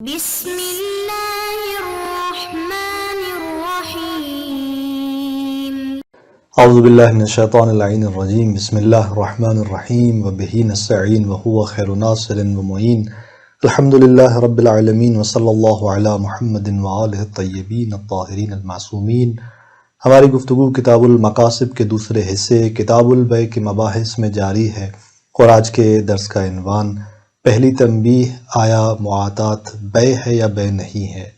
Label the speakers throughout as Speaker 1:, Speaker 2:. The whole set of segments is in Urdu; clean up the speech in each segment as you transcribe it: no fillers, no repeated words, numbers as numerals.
Speaker 1: بسم اللہ الرحمن الرحیم
Speaker 2: اعوذ باللہ من الشیطان اللعین الرجیم بسم اللہ الرحمن الرحیم وبہ نستعین وہو خیر ناصر ومعین الحمدللہ رب العالمین وصلی اللہ علی محمد وآلہ الطیبین الطاہرین المعصومین۔ ہماری گفتگو کتاب المقاصد کے دوسرے حصے کتاب البیع کے مباحث میں جاری ہے، اور آج کے درس کا عنوان پہلی تنبیہ، آیا معاطات بیع ہے یا بیع نہیں ہے۔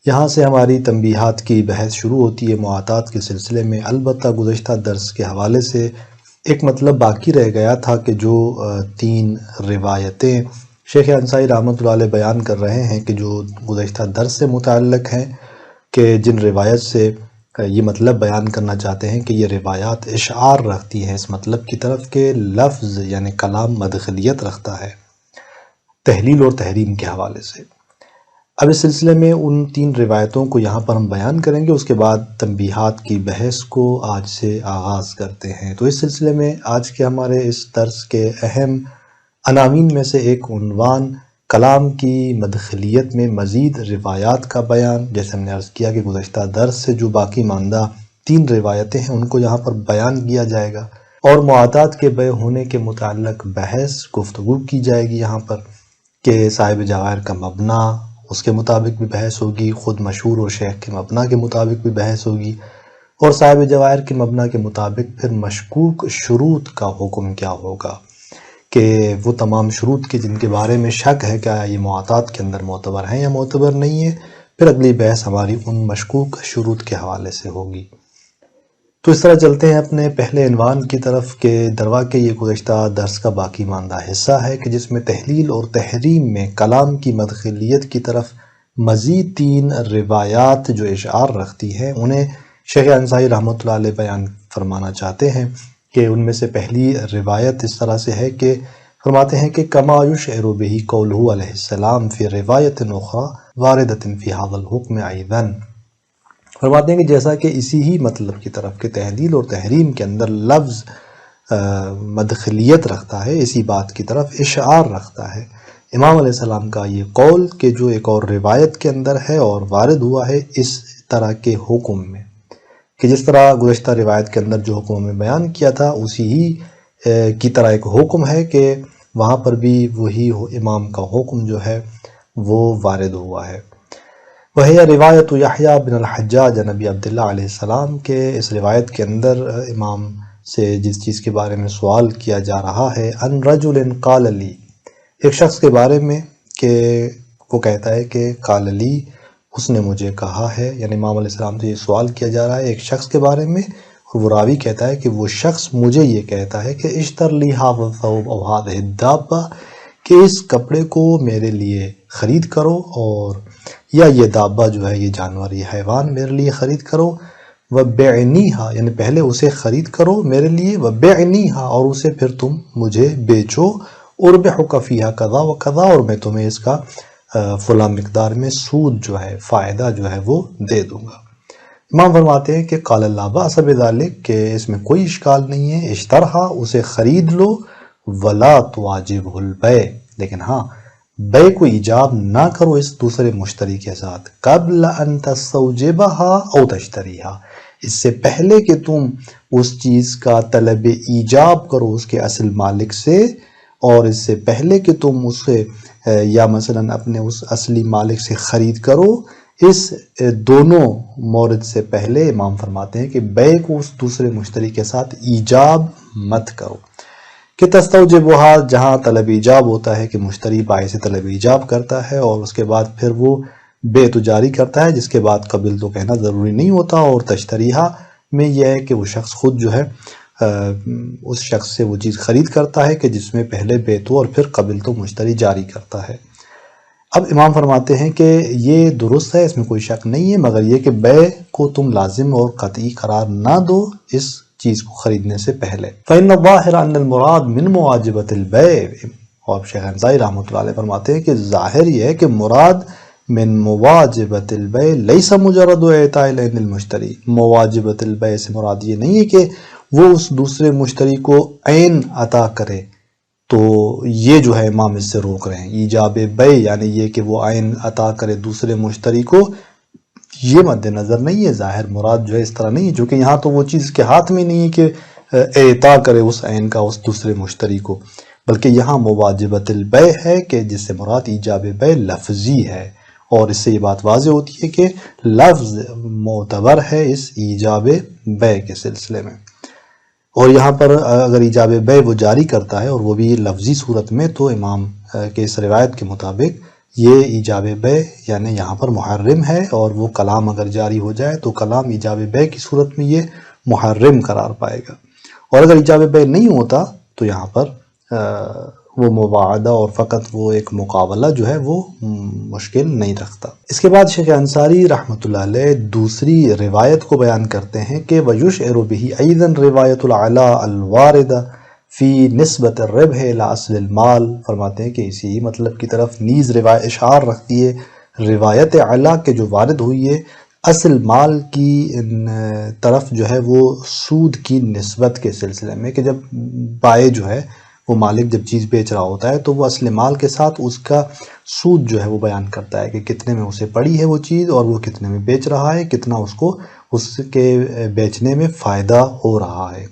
Speaker 2: یہاں سے ہماری تنبیہات کی بحث شروع ہوتی ہے معاطات کے سلسلے میں۔ البتہ گزشتہ درس کے حوالے سے ایک مطلب باقی رہ گیا تھا کہ جو تین روایتیں شیخ انصاری رحمۃ اللہ علیہ بیان کر رہے ہیں کہ جو گزشتہ درس سے متعلق ہیں، کہ جن روایت سے یہ مطلب بیان کرنا چاہتے ہیں کہ یہ روایات اشعار رکھتی ہیں اس مطلب کی طرف کہ لفظ یعنی کلام مدخلیت رکھتا ہے تحلیل اور تحریم کے حوالے سے۔ اب اس سلسلے میں ان تین روایتوں کو یہاں پر ہم بیان کریں گے، اس کے بعد تنبیہات کی بحث کو آج سے آغاز کرتے ہیں۔ تو اس سلسلے میں آج کے ہمارے اس درس کے اہم عناوین میں سے ایک عنوان کلام کی مدخلیت میں مزید روایات کا بیان، جیسے ہم نے عرض کیا کہ گزشتہ درس سے جو باقی ماندہ تین روایتیں ہیں ان کو یہاں پر بیان کیا جائے گا، اور معاطات کے بیع ہونے کے متعلق بحث گفتگو کی جائے گی یہاں پر، کہ صاحب جواہر کا مبنا اس کے مطابق بھی بحث ہوگی، خود مشہور اور شیخ کے مبنا کے مطابق بھی بحث ہوگی، اور صاحب جواہر کے مبنا کے مطابق پھر مشکوک شروط کا حکم کیا ہوگا، کہ وہ تمام شروط کے جن کے بارے میں شک ہے کہ یہ معاطات کے اندر معتبر ہیں یا معتبر نہیں ہے، پھر اگلی بحث ہماری ان مشکوک شروط کے حوالے سے ہوگی۔ تو اس طرح چلتے ہیں اپنے پہلے عنوان کی طرف، کہ درواقع یہ گزشتہ درس کا باقی ماندہ حصہ ہے کہ جس میں تحلیل اور تحریم میں کلام کی مدخلیت کی طرف مزید تین روایات جو اشعار رکھتی ہیں انہیں شیخ انصاری رحمۃ اللہ علیہ بیان فرمانا چاہتے ہیں۔ کہ ان میں سے پہلی روایت اس طرح سے ہے کہ فرماتے ہیں کہ کما یشعر بہ قولہ علیہ السلام فی روایت اخری واردۃ فی ھذا الحکم ایضا۔ فرماتے ہیں کہ جیسا کہ اسی ہی مطلب کی طرف کہ تحلیل اور تحریم کے اندر لفظ مدخلیت رکھتا ہے، اسی بات کی طرف اشعار رکھتا ہے امام علیہ السلام کا یہ قول، کہ جو ایک اور روایت کے اندر ہے اور وارد ہوا ہے اس طرح کے حکم میں، کہ جس طرح گزشتہ روایت کے اندر جو حکم میں بیان کیا تھا اسی ہی کی طرح ایک حکم ہے کہ وہاں پر بھی وہی امام کا حکم جو ہے وہ وارد ہوا ہے۔ وہی روایت یحییٰ بن الحجاج عن ابی عبداللہ علیہ السلام، کے اس روایت کے اندر امام سے جس چیز کے بارے میں سوال کیا جا رہا ہے، ان رجل قال لی، ایک شخص کے بارے میں کہ وہ کہتا ہے کہ قال لی، اس نے مجھے کہا ہے، یعنی امام علیہ السلام سے یہ سوال کیا جا رہا ہے ایک شخص کے بارے میں، اور وہ راوی کہتا ہے کہ وہ شخص مجھے یہ کہتا ہے کہ اشتر لی ھذا الثوب او ھذہ الدابہ، کہ اس کپڑے کو میرے لیے خرید کرو، اور یا یہ دابہ جو ہے یہ جانور یہ حیوان میرے لیے خرید کرو، وبعنیھا، یعنی پہلے اسے خرید کرو میرے لیے، وبعنیھا، اور اسے پھر تم مجھے بیچو، اربحک فیھا کذا و کذا، اور میں تمہیں اس کا فلاں مقدار میں سود جو ہے فائدہ جو ہے وہ دے دوں گا۔ امام فرماتے ہیں کہ قال لا بأس بذلک، کہ اس میں کوئی اشکال نہیں ہے، اشترھا، اسے خرید لو، ولا تواجبہ البیع، لیکن ہاں بیع کو ایجاب نہ کرو اس دوسرے مشتری کے ساتھ، قبل ان تستوجبھا او تشتریھا، اس سے پہلے کہ تم اس چیز کا طلب ایجاب کرو اس کے اصل مالک سے، اور اس سے پہلے کہ تم اسے یا مثلا اپنے اس اصلی مالک سے خرید کرو، اس دونوں مورد سے پہلے امام فرماتے ہیں کہ بیع کو اس دوسرے مشتری کے ساتھ ایجاب مت کرو، کہ تستوجبھا، جہاں طلب ایجاب ہوتا ہے کہ مشتری بائع سے طلب ایجاب کرتا ہے اور اس کے بعد پھر وہ بیع تو جاری کرتا ہے، جس کے بعد قبل تو کہنا ضروری نہیں ہوتا، اور تشتریھا میں یہ ہے کہ وہ شخص خود جو ہے اس شخص سے وہ چیز خرید کرتا ہے کہ جس میں پہلے بیع تو اور پھر قبل تو مشتری جاری کرتا ہے۔ اب امام فرماتے ہیں کہ یہ درست ہے، اس میں کوئی شک نہیں ہے، مگر یہ کہ بیع کو تم لازم اور قطعی قرار نہ دو اس چیز کو خریدنے سے پہلے۔ فإن الظاہر ان المراد من مواجبۃ البیع، اور شیخ انصاری رحمۃ اللہ علیہ فرماتے ہیں کہ ظاہر یہ ہے کہ مراد من مواجبۃ البیع لیس مجرد اعطاء العین المشتری، مواجبۃ البیع سے مراد یہ نہیں ہے کہ وہ اس دوسرے مشتری کو عین عطا کرے، تو یہ جو ہے امام اس سے روک رہے ہیں. ایجاب بیع یعنی یہ کہ وہ عین عطا کرے دوسرے مشتری کو، یہ مد نظر نہیں ہے. ظاہر مراد جو ہے اس طرح نہیں ہے، چونکہ یہاں تو وہ چیز کے ہاتھ میں نہیں ہے کہ اعطا کرے اس عین کا اس دوسرے مشتری کو، بلکہ یہاں مواجبت البیع ہے کہ جس سے مراد ایجاب بیع لفظی ہے. اور اس سے یہ بات واضح ہوتی ہے کہ لفظ معتبر ہے اس ایجاب بیع کے سلسلے میں. اور یہاں پر اگر ایجاب بیع وہ جاری کرتا ہے اور وہ بھی لفظی صورت میں، تو امام کے اس روایت کے مطابق یہ ایجاب بیع یعنی یہاں پر محرم ہے، اور وہ کلام اگر جاری ہو جائے تو کلام ایجاب بیع کی صورت میں یہ محرم قرار پائے گا. اور اگر ایجاب بیع نہیں ہوتا تو یہاں پر وہ مواعدہ اور فقط وہ ایک مقابلہ جو ہے وہ مشکل نہیں رکھتا. اس کے بعد شیخ انصاری رحمۃ اللہ علیہ دوسری روایت کو بیان کرتے ہیں کہ وَيُشْعِرُ بِهِ أَيْضًا رِوَایَةُ الْعَلَاءِ الْوَارِدَةِ فی نسبت الربح الی اصل المال. فرماتے ہیں کہ اسی مطلب کی طرف نیز اشعار رکھتی ہے روایت علا کے جو وارد ہوئی ہے اصل مال کی طرف جو ہے وہ سود کی نسبت کے سلسلے میں، کہ جب بائع جو ہے وہ مالک جب چیز بیچ رہا ہوتا ہے تو وہ اصل مال کے ساتھ اس کا سود جو ہے وہ بیان کرتا ہے کہ کتنے میں اسے پڑی ہے وہ چیز اور وہ کتنے میں بیچ رہا ہے، کتنا اس کو اس کے بیچنے میں فائدہ ہو رہا ہے.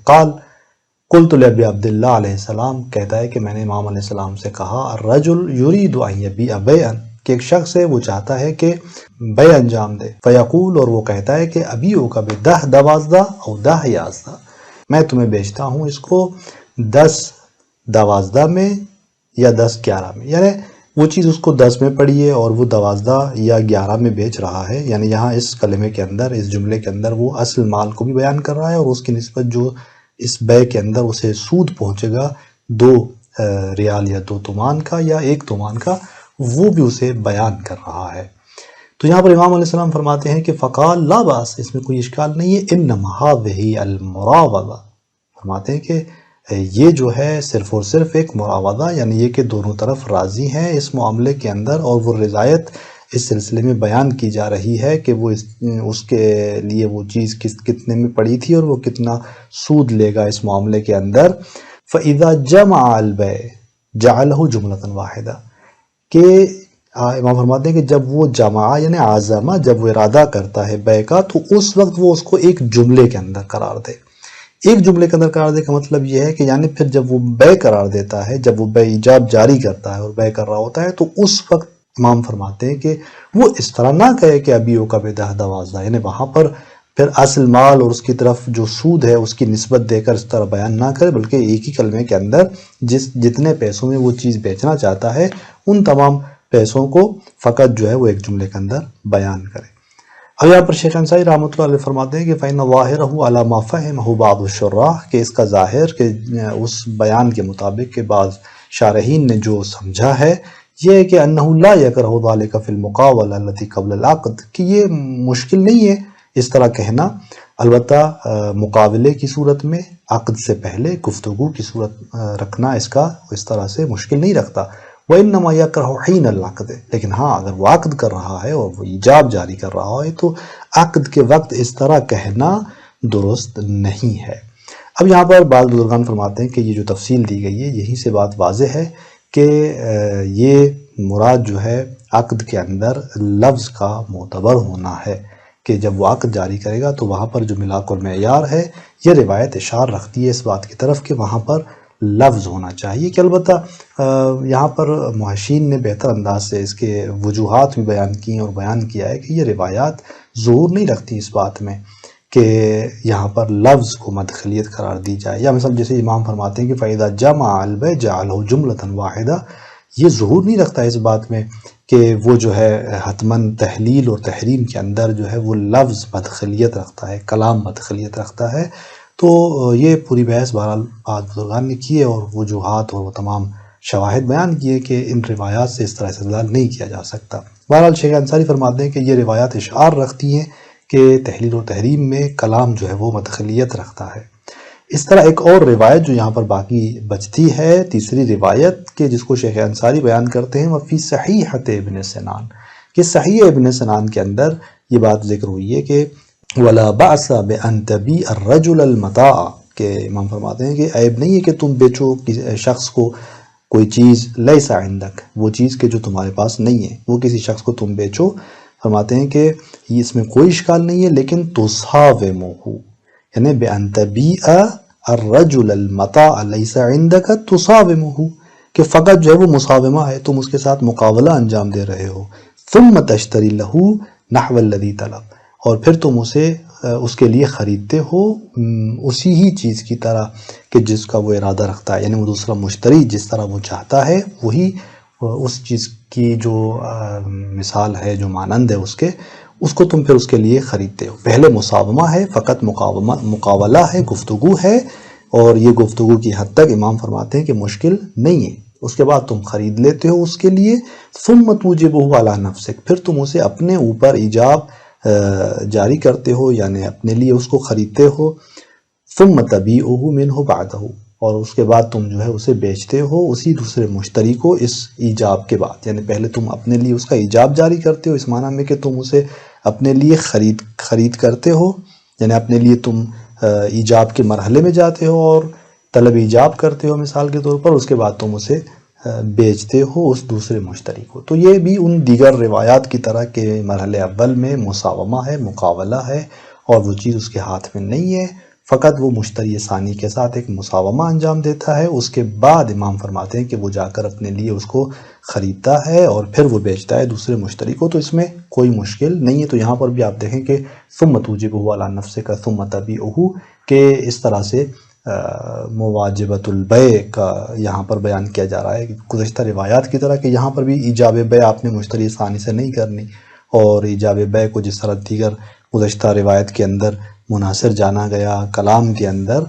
Speaker 2: قلت لابی عبداللہ علیہ السلام، کہتا ہے کہ میں نے امام علیہ السلام سے کہا الرجل یرید ان یبیع بیعا، کہ ایک شخص ہے وہ چاہتا ہے کہ بیع انجام دے. فیقول، اور وہ کہتا ہے کہ ابیعک ب10 12 او 10 11، میں تمہیں بیچتا ہوں اس کو 10 12 میں یا 10 11 میں، یعنی وہ چیز اس کو 10 میں پڑی ہے اور وہ 12 یا 11 میں بیچ رہا ہے. یعنی یہاں اس کلمے کے اندر، اس جملے کے اندر وہ اصل مال کو بھی بیان کر رہا ہے اور اس کی نسبت جو اس بیع کے اندر اسے سود پہنچے گا 2 ریال یا 2 تومان کا یا 1 تومان کا، وہ بھی اسے بیان کر رہا ہے. تو یہاں پر امام علیہ السلام فرماتے ہیں کہ فقال لا باس، اس میں کوئی اشکال نہیں ہے، انما هذه المراوضہ، فرماتے ہیں کہ یہ جو ہے صرف اور صرف ایک مراوضہ، یعنی یہ کہ دونوں طرف راضی ہیں اس معاملے کے اندر، اور وہ رضایت اس سلسلے میں بیان کی جا رہی ہے کہ وہ اس کے لیے وہ چیز کتنے میں پڑی تھی اور وہ کتنا سود لے گا اس معاملے کے اندر. فَإِذَا جَمَعَ الْبَيْعَ جَعَلَهُ جُمْلَةً وَاحِدَةً، کہ امام فرماتے ہیں کہ جب وہ جمع یعنی عازمہ، جب وہ ارادہ کرتا ہے بیع کا، تو اس وقت وہ اس کو ایک جملے کے اندر قرار دے. ایک جملے کے اندر قرار دے کا مطلب یہ ہے کہ یعنی پھر جب وہ بیع قرار دیتا ہے، جب وہ بیع ایجاب جاری کرتا ہے اور بیع کر رہا ہوتا ہے، تو اس وقت امام فرماتے ہیں کہ وہ اس طرح نہ کہے کہ ابیعک ب10 12، یعنی وہاں پر پھر اصل مال اور اس کی طرف جو سود ہے اس کی نسبت دے کر اس طرح بیان نہ کرے، بلکہ ایک ہی کلمے کے اندر جتنے پیسوں میں وہ چیز بیچنا چاہتا ہے ان تمام پیسوں کو فقط جو ہے وہ ایک جملے کے اندر بیان کرے. اب یہاں پر شیخ انصاری رحمۃ اللہ علیہ فرماتے ہیں کہ فَإِنَّ ظَاهِرَهُ عَلَى مَا فَهِمَهُ بَعْضُ الشُّرَّاحِ، کہ اس کا ظاہر کہ اس بیان کے مطابق کہ بعض شارحین نے جو سمجھا ہے یہ ہے کہ أَنَّهُ لَا يَكْرَهُ ذَلِكَ فِي الْمُقَاوَلَةِ الَّتِي قَبْلَ الْعَقْدِ، کہ یہ مشکل نہیں ہے اس طرح کہنا، البتہ مقابلے کی صورت میں عقد سے پہلے گفتگو کی صورت رکھنا اس کا اس طرح سے مشکل نہیں رکھتا. وَإِنَّمَا يَكْرَهُ حِينَ الْعَقْدِ، لیکن ہاں اگر وہ عقد کر رہا ہے اور وہ ایجاب جاری کر رہا ہے تو عقد کے وقت اس طرح کہنا درست نہیں ہے. اب یہاں پر بعض بزرگان فرماتے ہیں کہ یہ جو تفصیل دی گئی ہے یہیں سے بات واضح ہے کہ یہ مراد جو ہے عقد کے اندر لفظ کا معتبر ہونا ہے، کہ جب وہ عقد جاری کرے گا تو وہاں پر جو ملاک المعیار ہے یہ روایت اشار رکھتی ہے اس بات کی طرف کہ وہاں پر لفظ ہونا چاہیے. کہ البتہ یہاں پر محشین نے بہتر انداز سے اس کے وجوہات بھی بیان کی ہیں اور بیان کیا ہے کہ یہ روایات ظہور نہیں رکھتی اس بات میں کہ یہاں پر لفظ کو مدخلیت قرار دی جائے، یا مثلا جیسے امام فرماتے ہیں کہ فَإِذَا جَمَعَ الْبَيْعَ جَعَلَهُ جُمْلَةً وَاحِدَةً، یہ ظہور نہیں رکھتا اس بات میں کہ وہ جو ہے حتماً تحلیل اور تحریم کے اندر جو ہے وہ لفظ مدخلیت رکھتا ہے، کلام مدخلیت رکھتا ہے. تو یہ پوری بحث بہرحال بعض بزرگان نے کی ہے اور وجوہات اور وہ تمام شواہد بیان کیے کہ ان روایات سے اس طرح استدلال نہیں کیا جا سکتا. بہرحال شیخ انصاری فرماتے ہیں کہ یہ روایات اشعار رکھتی ہیں کہ تحلیل و تحریم میں کلام جو ہے وہ مدخلیت رکھتا ہے. اس طرح ایک اور روایت جو یہاں پر باقی بچتی ہے، تیسری روایت کہ جس کو شیخ انصاری بیان کرتے ہیں وفی صحیحۃ ابن سنان، کہ صحیح ابن سنان کے اندر یہ بات ذکر ہوئی ہے کہ وَلَا بَعْسَ بِأَن تَبِيعَ الرَّجُلَ الْمَتَاعَ، کہ امام فرماتے ہیں کہ عیب نہیں ہے کہ تم بیچو شخص کو کوئی چیز لیسا عندک، وہ چیز کہ جو تمہارے پاس نہیں ہے، وہ کسی شخص کو تم بیچو، فرماتے ہیں کہ اس میں کوئی اشکال نہیں ہے، لیکن تصاومہ، یعنی بأن تبیع الرجل المتاع لیس عندک تصاومہ، کہ فقط جو ہے وہ مساومہ ہے، تم اس کے ساتھ مقابلہ انجام دے رہے ہو، ثم تشتری لہ نحو الذی طلب، اور پھر تم اسے اس کے لیے خریدتے ہو اسی ہی چیز کی طرح کہ جس کا وہ ارادہ رکھتا ہے، یعنی وہ دوسرا مشتری جس طرح وہ چاہتا ہے وہی اس چیز کی جو مثال ہے، جو مانند ہے اس کو تم پھر اس کے لیے خریدتے ہو۔ پہلے مساومہ ہے، فقط مقابلہ ہے، گفتگو ہے، اور یہ گفتگو کی حد تک امام فرماتے ہیں کہ مشکل نہیں ہے۔ اس کے بعد تم خرید لیتے ہو اس کے لیے، ثم توجبہ علی نفسک، پھر تم اسے اپنے اوپر ایجاب جاری کرتے ہو، یعنی اپنے لیے اس کو خریدتے ہو، ثم تبیعہ منہ بعدہ، اور اس کے بعد تم جو ہے اسے بیچتے ہو اسی دوسرے مشتری کو اس ایجاب کے بعد، یعنی پہلے تم اپنے لیے اس کا ایجاب جاری کرتے ہو، اس معنی میں کہ تم اسے اپنے لیے خرید کرتے ہو، یعنی اپنے لیے تم ایجاب کے مرحلے میں جاتے ہو اور طلب ایجاب کرتے ہو مثال کے طور پر، اس کے بعد تم اسے بیچتے ہو اس دوسرے مشتری کو۔ تو یہ بھی ان دیگر روایات کی طرح کہ مرحلے اول میں مساومہ ہے، مقابلہ ہے، اور وہ چیز اس کے ہاتھ میں نہیں ہے، فقط وہ مشتری ثانی کے ساتھ ایک مساومہ انجام دیتا ہے، اس کے بعد امام فرماتے ہیں کہ وہ جا کر اپنے لیے اس کو خریدتا ہے اور پھر وہ بیچتا ہے دوسرے مشتری کو، تو اس میں کوئی مشکل نہیں ہے۔ تو یہاں پر بھی آپ دیکھیں کہ ثم توجبہ علی نفسک ثم تبیعہ، کہ اس طرح سے مواجبۃ البیع کا یہاں پر بیان کیا جا رہا ہے، گزشتہ روایات کی طرح کہ یہاں پر بھی ایجاب بیع آپ نے مشتری ثانی سے نہیں کرنی، اور ایجاب بیع کو جس طرح دیگر گزشتہ روایت کے اندر منحصر جانا گیا کلام کے اندر،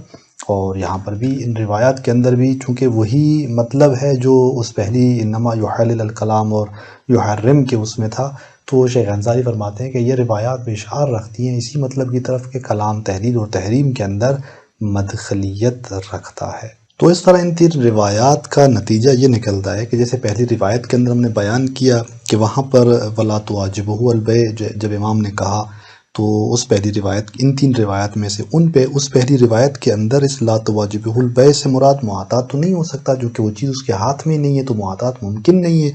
Speaker 2: اور یہاں پر بھی ان روایات کے اندر بھی چونکہ وہی مطلب ہے جو اس پہلی انما یحلل الکلام اور یحرم کے اس میں تھا، تو شیخ انصاری فرماتے ہیں کہ یہ روایات بھی اشارہ رکھتی ہیں اسی مطلب کی طرف کہ کلام تحلیل اور تحریم کے اندر مدخلیت رکھتا ہے۔ تو اس طرح ان تین روایات کا نتیجہ یہ نکلتا ہے کہ جیسے پہلی روایت کے اندر ہم نے بیان کیا کہ وہاں پر ولا تواجبہ البیع جب امام نے کہا، تو اس پہلی روایت، ان تین روایات میں سے اس پہلی روایت کے اندر اس لا تواجبہ البیع سے مراد معاطات تو نہیں ہو سکتا، جو کہ وہ چیز اس کے ہاتھ میں نہیں ہے تو معاطات ممکن نہیں ہے،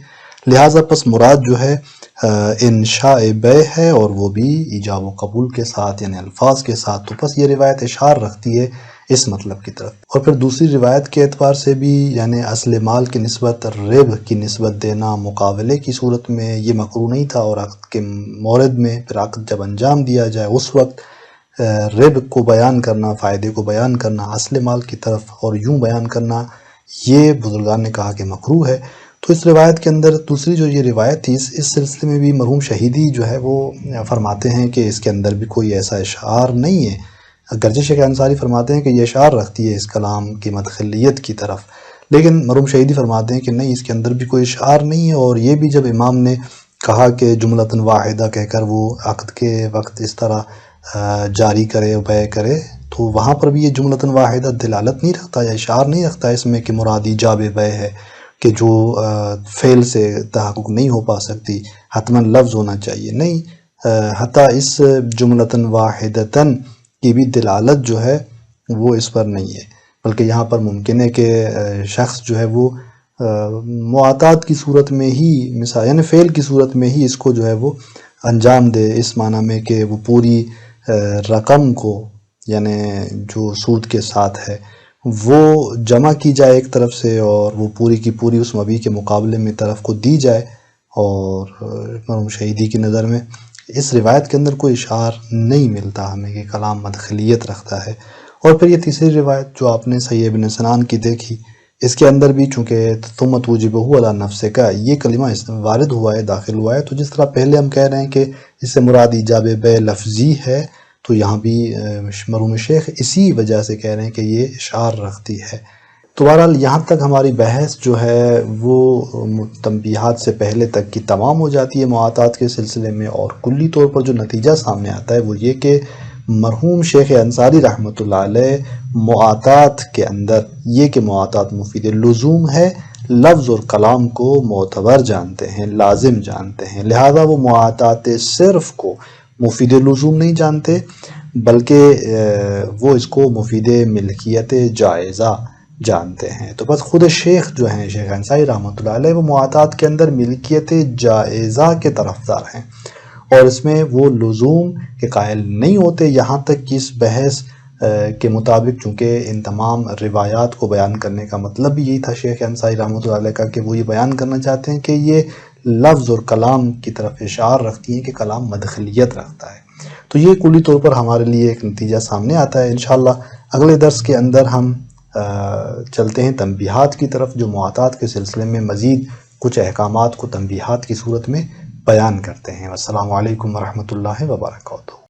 Speaker 2: لہٰذا پس مراد جو ہے انشاء بیع ہے، اور وہ بھی ایجاب و قبول کے ساتھ، یعنی الفاظ کے ساتھ، تو پس یہ روایت اشار رکھتی ہے اس مطلب کی طرف۔ اور پھر دوسری روایت کے اعتبار سے بھی، یعنی اصل مال کی نسبت ربح کی نسبت دینا مقابلے کی صورت میں یہ مکروہ نہیں تھا، اور عقد کے مورد میں پھر عقد جب انجام دیا جائے اس وقت ربح کو بیان کرنا، فائدے کو بیان کرنا اصل مال کی طرف اور یوں بیان کرنا، یہ بزرگان نے کہا کہ مکروہ ہے۔ تو اس روایت کے اندر دوسری جو یہ روایت تھی، اس سلسلے میں بھی مرحوم شہیدی جو ہے وہ فرماتے ہیں کہ اس کے اندر بھی کوئی ایسا اشعار نہیں ہے، اگرچہ شیخ انصاری فرماتے ہیں کہ یہ اشعار رکھتی ہے اس کلام کی مدخلیت کی طرف، لیکن مرحوم شہیدی فرماتے ہیں کہ نہیں، اس کے اندر بھی کوئی اشعار نہیں ہے، اور یہ بھی جب امام نے کہا کہ جملۃ واحدہ کہہ کر وہ عقد کے وقت اس طرح جاری کرے بیع کرے، تو وہاں پر بھی یہ جملۃ واحدہ دلالت نہیں رکھتا یا اشعار نہیں رکھتا اس میں کہ مراد ایجاب بیع ہے، کہ جو فعل سے تحقق نہیں ہو پا سکتی، حتماً لفظ ہونا چاہیے، نہیں، حتیٰ اس جملۃ واحدۃ کی بھی دلالت جو ہے وہ اس پر نہیں ہے، بلکہ یہاں پر ممکن ہے کہ شخص جو ہے وہ معاطات کی صورت میں ہی، مثال یعنی فعل کی صورت میں ہی اس کو جو ہے وہ انجام دے، اس معنی میں کہ وہ پوری رقم کو، یعنی جو سود کے ساتھ ہے، وہ جمع کی جائے ایک طرف سے، اور وہ پوری کی پوری اس مبیع کے مقابلے میں طرف کو دی جائے، اور مرحوم شہیدی کی نظر میں اس روایت کے اندر کوئی اشعار نہیں ملتا ہمیں کہ کلام مدخلیت رکھتا ہے۔ اور پھر یہ تیسری روایت جو آپ نے صحیح ابن سنان کی دیکھی، اس کے اندر بھی چونکہ ثم توجبہ علی نفسک یہ کلمہ وارد ہوا ہے، داخل ہوا ہے، تو جس طرح پہلے ہم کہہ رہے ہیں کہ اس سے مراد ایجاب بیع لفظی ہے، تو یہاں بھی مرحوم شیخ اسی وجہ سے کہہ رہے ہیں کہ یہ اشعار رکھتی ہے۔ تو بہرحال یہاں تک ہماری بحث جو ہے وہ تنبیہات سے پہلے تک کی تمام ہو جاتی ہے معاطات کے سلسلے میں، اور کلی طور پر جو نتیجہ سامنے آتا ہے وہ یہ کہ مرحوم شیخ انصاری رحمۃ اللہ علیہ معاطات کے اندر یہ کہ معاطات مفید لزوم ہے، لفظ اور کلام کو معتبر جانتے ہیں، لازم جانتے ہیں، لہذا وہ معاطات صرف کو مفید لزوم نہیں جانتے، بلکہ وہ اس کو مفید ملکیت جائزہ جانتے ہیں۔ تو بس خود شیخ جو ہیں شیخ انصاری رحمۃ اللہ علیہ وہ معاطات کے اندر ملکیت جائزہ کے طرفدار ہیں، اور اس میں وہ لزوم کے قائل نہیں ہوتے، یہاں تک کہ اس بحث کے مطابق چونکہ ان تمام روایات کو بیان کرنے کا مطلب بھی یہی تھا شیخ انصاری رحمۃ اللہ علیہ کا، کہ وہ یہ بیان کرنا چاہتے ہیں کہ یہ لفظ اور کلام کی طرف اشارہ رکھتی ہیں کہ کلام مدخلیت رکھتا ہے۔ تو یہ کلی طور پر ہمارے لیے ایک نتیجہ سامنے آتا ہے۔ انشاءاللہ اگلے درس کے اندر ہم چلتے ہیں تنبیہات کی طرف، جو معاطات کے سلسلے میں مزید کچھ احکامات کو تنبیہات کی صورت میں بیان کرتے ہیں۔ السلام علیکم ورحمۃ اللہ وبرکاتہ۔